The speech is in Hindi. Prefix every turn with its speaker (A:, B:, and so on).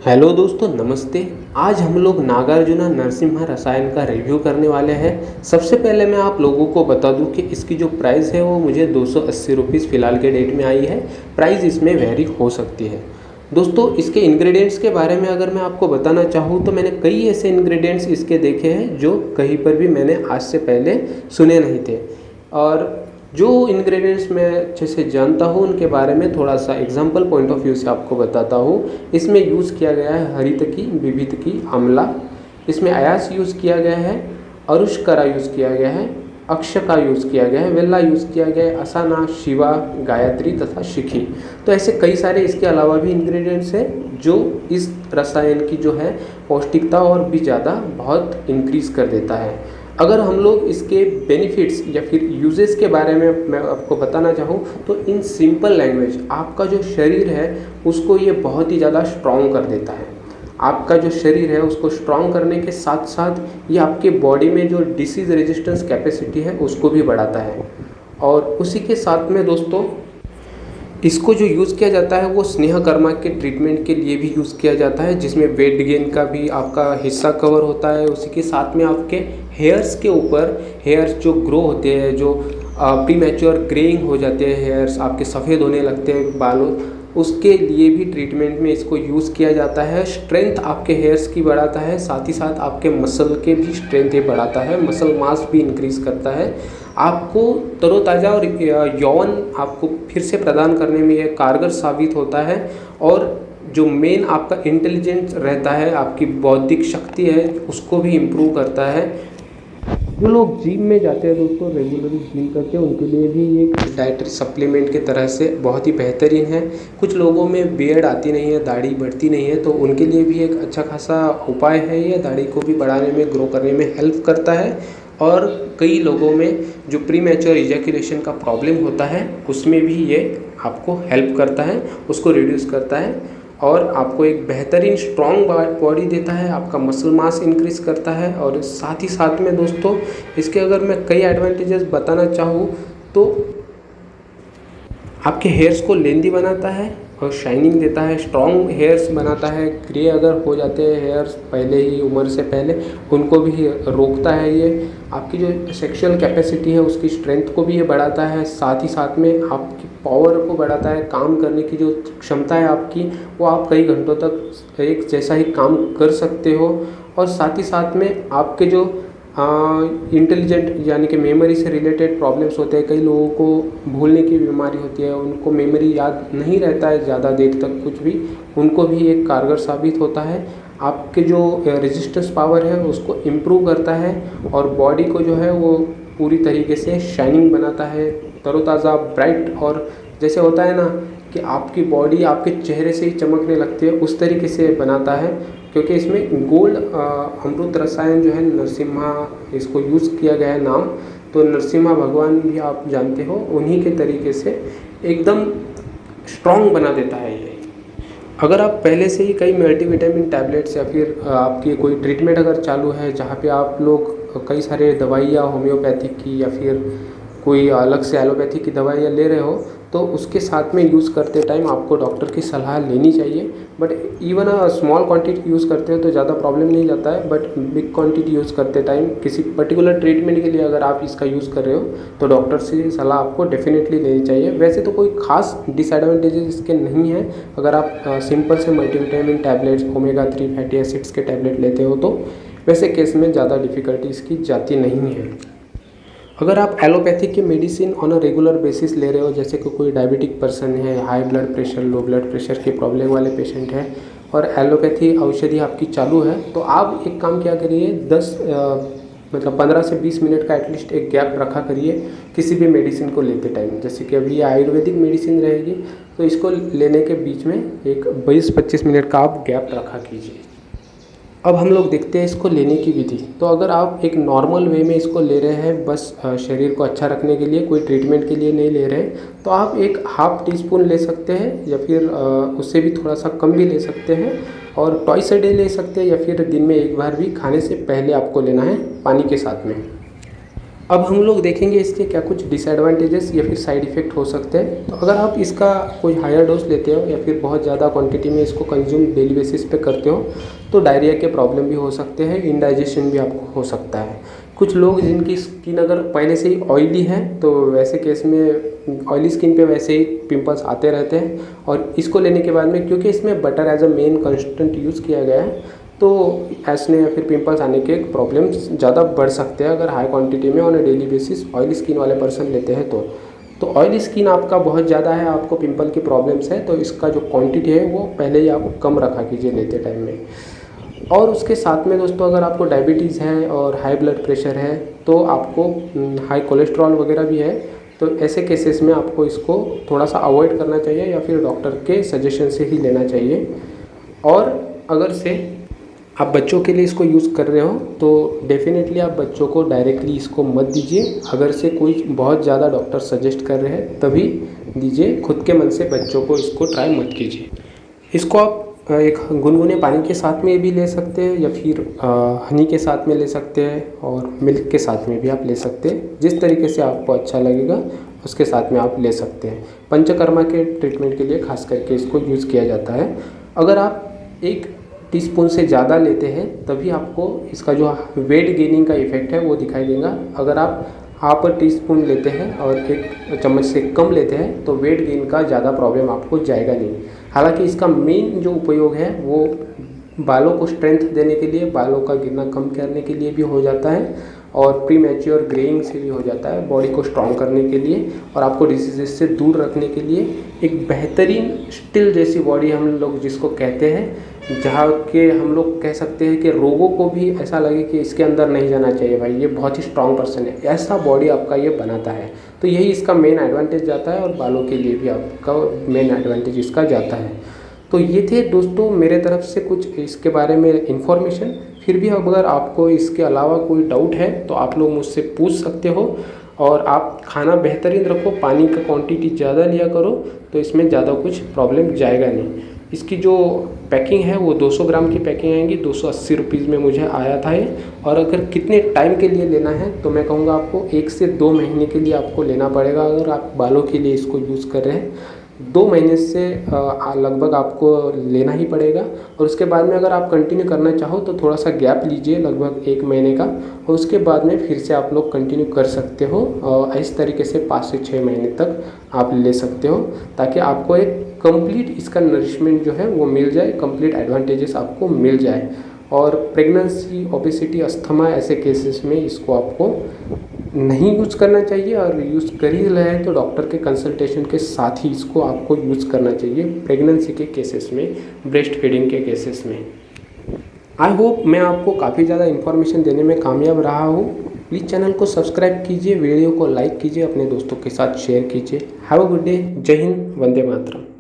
A: हेलो दोस्तों, नमस्ते। आज हम लोग नागार्जुना नरसिम्हा रसायन का रिव्यू करने वाले हैं। सबसे पहले मैं आप लोगों को बता दूं कि इसकी जो प्राइस है वो मुझे 280 रुपीज़ फ़िलहाल के डेट में आई है। प्राइस इसमें वेरी हो सकती है। दोस्तों, इसके इंग्रेडिएंट्स के बारे में अगर मैं आपको बताना चाहूँ तो मैंने कई ऐसे इंग्रेडिएंट्स इसके देखे हैं जो कहीं पर भी मैंने आज से पहले सुने नहीं थे। और जो इंग्रेडिएंट्स मैं अच्छे से जानता हूँ उनके बारे में थोड़ा सा एग्जांपल पॉइंट ऑफ व्यू से आपको बताता हूँ। इसमें यूज़ किया गया है हरितकी, विविधकी, आंवला। इसमें अयास यूज़ किया गया है, अरुष्करा यूज़ किया गया है, अक्षका यूज़ किया गया है, वेल्ला यूज़ किया गया है, असाना, शिवा, गायत्री तथा शिखी। तो ऐसे कई सारे इसके अलावा भी इंग्रेडिएंट्स हैं जो इस रसायन की जो है पौष्टिकता और भी ज़्यादा बहुत इंक्रीज़ कर देता है। अगर हम लोग इसके बेनिफिट्स या फिर यूजेस के बारे में मैं आपको बताना चाहूँ तो इन सिंपल लैंग्वेज आपका जो शरीर है उसको ये बहुत ही ज़्यादा स्ट्रॉन्ग कर देता है। आपका जो शरीर है उसको स्ट्रॉन्ग करने के साथ साथ ये आपके बॉडी में जो डिसीज़ रेजिस्टेंस कैपेसिटी है उसको भी बढ़ाता है। और उसी के साथ में दोस्तों इसको जो यूज़ किया जाता है वो स्नेहकर्मा के ट्रीटमेंट के लिए भी यूज़ किया जाता है, जिसमें वेट गेन का भी आपका हिस्सा कवर होता है। उसी के साथ में आपके हेयर्स के ऊपर हेयर्स जो ग्रो होते हैं, जो प्रीमैच्योर ग्रेइंग हो जाते हैं, हेयर्स आपके सफ़ेद होने लगते हैं बालों, उसके लिए भी ट्रीटमेंट में इसको यूज़ किया जाता है। स्ट्रेंथ आपके हेयर्स की बढ़ाता है, साथ ही साथ आपके मसल के भी स्ट्रेंथ ये बढ़ाता है, मसल मास भी इंक्रीज़ करता है। आपको तरोताज़ा और यौवन आपको फिर से प्रदान करने में यह कारगर साबित होता है। और जो मेन आपका इंटेलिजेंस रहता है, आपकी बौद्धिक शक्ति है, उसको भी इम्प्रूव करता है। जो लोग जिम में जाते हैं दोस्तों, रेगुलरली जिम करते हैं, उनके लिए भी एक डाइटरी सप्लीमेंट की तरह से बहुत ही बेहतरीन है। कुछ लोगों में बियर्ड आती नहीं है, दाढ़ी बढ़ती नहीं है, तो उनके लिए भी एक अच्छा खासा उपाय है। ये दाढ़ी को भी बढ़ाने में, ग्रो करने में हेल्प करता है। और कई लोगों में जो प्रीमैच्योर इजैकुलेशन का प्रॉब्लम होता है उसमें भी ये आपको हेल्प करता है, उसको रिड्यूस करता है और आपको एक बेहतरीन स्ट्रॉन्ग बॉडी देता है, आपका मसल मास इंक्रीज़ करता है। और साथ ही साथ में दोस्तों इसके अगर मैं कई एडवांटेजेस बताना चाहूँ तो आपके हेयर्स को लेंदी बनाता है और शाइनिंग देता है, स्ट्रॉन्ग हेयर्स बनाता है। ग्रे अगर हो जाते हैं हेयर्स पहले ही उम्र से पहले, उनको भी रोकता है। ये आपकी जो सेक्सुअल कैपेसिटी है उसकी स्ट्रेंथ को भी ये बढ़ाता है। साथ ही साथ में आपकी पावर को बढ़ाता है, काम करने की जो क्षमता है आपकी, वो आप कई घंटों तक एक जैसा ही काम कर सकते हो। और साथ ही साथ में आपके जो इंटेलिजेंट यानी कि मेमोरी से रिलेटेड प्रॉब्लम्स होते हैं, कई लोगों को भूलने की बीमारी होती है, उनको मेमोरी याद नहीं रहता है ज़्यादा देर तक कुछ भी, उनको भी एक कारगर साबित होता है। आपके जो रेजिस्टेंस पावर है उसको इम्प्रूव करता है और बॉडी को जो है वो पूरी तरीके से शाइनिंग बनाता है, तरोताज़ा, ब्राइट। और जैसे होता है ना कि आपकी बॉडी आपके चेहरे से ही चमकने लगती है, उस तरीके से बनाता है। क्योंकि इसमें गोल्ड अमृत रसायन जो है नरसिम्हा, इसको यूज़ किया गया है नाम, तो नरसिम्हा भगवान भी आप जानते हो, उन्हीं के तरीके से एकदम स्ट्रॉन्ग बना देता है ये। अगर आप पहले से ही कई मल्टीविटामिन टैबलेट्स या फिर आपकी कोई ट्रीटमेंट अगर चालू है जहाँ पे आप लोग कई सारे दवाइयाँ होम्योपैथिक की या फिर कोई अलग से एलोपैथी की दवाइयाँ ले रहे हो, तो उसके साथ में यूज़ करते टाइम आपको डॉक्टर की सलाह लेनी चाहिए। But even small quantity use करते हो तो ज़्यादा प्रॉब्लम नहीं जाता है, बट बिग क्वांटिटी यूज़ करते टाइम किसी पर्टिकुलर ट्रीटमेंट के लिए अगर आप इसका यूज़ कर रहे हो तो डॉक्टर से सलाह आपको डेफिनेटली लेनी चाहिए। वैसे तो कोई खास डिसएडवांटेजेस इसके नहीं है अगर आप सिंपल से multivitamin tablets, omega 3 fatty acids के टैबलेट लेते हो तो वैसे केस में ज़्यादा डिफ़िकल्टी इसकी जाती नहीं है। अगर आप एलोपैथिक के medicine on a regular basis ले रहे हो, जैसे कि कोई डायबिटिक पर्सन है, high blood pressure, low blood pressure की प्रॉब्लम वाले पेशेंट है और एलोपैथी औषधि आपकी चालू है, तो आप एक काम क्या करिए, 15 से 20 मिनट का एटलीस्ट एक गैप रखा करिए किसी भी मेडिसिन को लेते टाइम। जैसे कि अभी ये आयुर्वेदिक मेडिसिन रहेगी तो इसको लेने के बीच में एक 20-25 मिनट का आप गैप रखा कीजिए। अब हम लोग देखते हैं इसको लेने की विधि। तो अगर आप एक नॉर्मल वे में इसको ले रहे हैं, बस शरीर को अच्छा रखने के लिए, कोई ट्रीटमेंट के लिए नहीं ले रहे हैं, तो आप एक हाफ टी स्पून ले सकते हैं या फिर उससे भी थोड़ा सा कम भी ले सकते हैं। और ट्वाइस अ डे ले सकते हैं या फिर दिन में एक बार भी खाने से पहले आपको लेना है पानी के साथ में। अब हम लोग देखेंगे इसके क्या कुछ डिसएडवांटेजेस या फिर साइड इफ़ेक्ट हो सकते हैं। तो अगर आप इसका कोई हायर डोज लेते हो या फिर बहुत ज़्यादा क्वांटिटी में इसको कंज्यूम डेली बेसिस पे करते हो तो डायरिया के प्रॉब्लम भी हो सकते हैं, इंडाइजेशन भी आपको हो सकता है। कुछ लोग जिनकी स्किन अगर पहले से ही ऑयली है तो वैसे केस में ऑयली स्किन पे वैसे ही पिंपल्स आते रहते हैं, और इसको लेने के बाद में क्योंकि इसमें butter as a main constant use किया गया है तो एक्ने या फिर पिंपल्स आने के प्रॉब्लम्स ज़्यादा बढ़ सकते हैं अगर हाई क्वांटिटी में on a daily basis oily skin वाले पर्सन लेते हैं तो ऑयली स्किन आपका बहुत ज़्यादा है, आपको पिंपल की प्रॉब्लम्स है, तो इसका जो क्वांटिटी है वो पहले ही आप कम रखा कीजिए लेते टाइम में। और उसके साथ में दोस्तों अगर आपको डायबिटीज़ है और हाई ब्लड प्रेशर है तो आपको हाई कोलेस्ट्रॉल वगैरह भी है, तो ऐसे केसेस में आपको इसको थोड़ा सा अवॉइड करना चाहिए या फिर डॉक्टर के सजेशन से ही लेना चाहिए। और अगर से आप बच्चों के लिए इसको यूज़ कर रहे हो तो डेफिनेटली आप बच्चों को डायरेक्टली इसको मत दीजिए। अगर से कोई बहुत ज़्यादा डॉक्टर सजेस्ट कर रहे हैं तभी दीजिए, खुद के मन से बच्चों को इसको ट्राई मत कीजिए। इसको आप एक गुनगुने पानी के साथ में भी ले सकते हैं या फिर हनी के साथ में ले सकते हैं और मिल्क के साथ में भी आप ले सकते हैं, जिस तरीके से आपको अच्छा लगेगा उसके साथ में आप ले सकते हैं। पंचकर्मा के ट्रीटमेंट के लिए खास करके इसको यूज़ किया जाता है। अगर आप 1 टीस्पून से ज़्यादा लेते हैं तभी आपको इसका जो वेट गेनिंग का इफ़ेक्ट है वो दिखाई देगा। अगर आप हाफ टीस्पून लेते हैं और 1 चम्मच से कम लेते हैं तो वेट गेन का ज़्यादा प्रॉब्लम आपको जाएगा नहीं। हालांकि इसका मेन जो उपयोग है वो बालों को स्ट्रेंथ देने के लिए, बालों का गिरना कम करने के लिए भी हो जाता है और प्री मैच्योर ग्रेइंग से भी हो जाता है, बॉडी को स्ट्रॉन्ग करने के लिए और आपको डिसीजेज से दूर रखने के लिए एक बेहतरीन स्टील जैसी बॉडी हम लोग जिसको कहते हैं, जहाँ के हम लोग कह सकते हैं कि रोगों को भी ऐसा लगे कि इसके अंदर नहीं जाना चाहिए, भाई ये बहुत ही स्ट्रॉन्ग पर्सन है, ऐसा बॉडी आपका ये बनाता है। तो यही इसका मेन एडवांटेज जाता है और बालों के लिए भी आपका मेन एडवांटेज इसका जाता है। तो ये थे दोस्तों मेरे तरफ से कुछ इसके बारे में इन्फॉर्मेशन। फिर भी अगर आपको इसके अलावा कोई डाउट है तो आप लोग मुझसे पूछ सकते हो। और आप खाना बेहतरीन रखो, पानी का क्वांटिटी ज़्यादा लिया करो तो इसमें ज़्यादा कुछ प्रॉब्लम जाएगा नहीं। इसकी जो पैकिंग है वो 200 ग्राम की पैकिंग आएंगी, 280 रुपीज़ में मुझे आया था ये। और अगर कितने टाइम के लिए लेना है तो मैं कहूँगा आपको 1 से 2 महीने के लिए आपको लेना पड़ेगा। अगर आप बालों के लिए इसको यूज़ कर रहे हैं 2 महीने से लगभग आपको लेना ही पड़ेगा। और उसके बाद में अगर आप कंटिन्यू करना चाहो तो थोड़ा सा गैप लीजिए लगभग 1 महीने का, और उसके बाद में फिर से आप लोग कंटिन्यू कर सकते हो। और इस तरीके से 5 से 6 महीने तक आप ले सकते हो ताकि आपको एक कंप्लीट इसका नरिशमेंट जो है वो मिल जाए, कंप्लीट एडवांटेजेस आपको मिल जाए। और प्रेगनेंसी, ओबेसिटी, अस्थमा ऐसे केसेस में इसको आपको नहीं यूज़ करना चाहिए, और यूज़ कर ही रहे हैं तो डॉक्टर के कंसल्टेशन के साथ ही इसको आपको यूज़ करना चाहिए प्रेगनेंसी के केसेस में, ब्रेस्ट फीडिंग के केसेस में। आई होप मैं आपको काफ़ी ज़्यादा इन्फॉर्मेशन देने में कामयाब रहा हूँ। प्लीज़ चैनल को सब्सक्राइब कीजिए, वीडियो को लाइक कीजिए, अपने दोस्तों के साथ शेयर कीजिए। Have a good day. जय हिंद, वंदे मातरम।